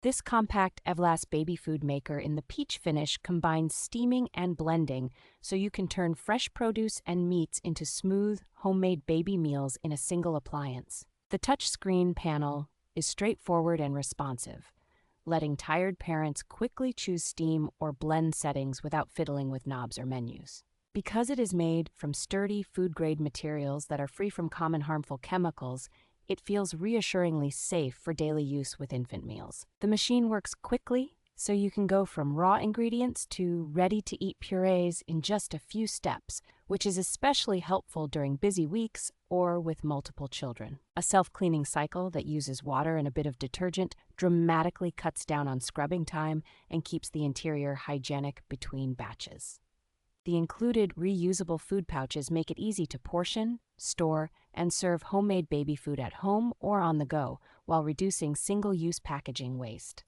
This compact EVLAS Baby Food Maker in the peach finish combines steaming and blending so you can turn fresh produce and meats into smooth, homemade baby meals in a single appliance. The touchscreen panel is straightforward and responsive, letting tired parents quickly choose steam or blend settings without fiddling with knobs or menus. Because it is made from sturdy food-grade materials that are free from common harmful chemicals, it feels reassuringly safe for daily use with infant meals. The machine works quickly, so you can go from raw ingredients to ready-to-eat purees in just a few steps, which is especially helpful during busy weeks or with multiple children. A self-cleaning cycle that uses water and a bit of detergent dramatically cuts down on scrubbing time and keeps the interior hygienic between batches. The included reusable food pouches make it easy to portion, store, and serve homemade baby food at home or on the go while reducing single-use packaging waste.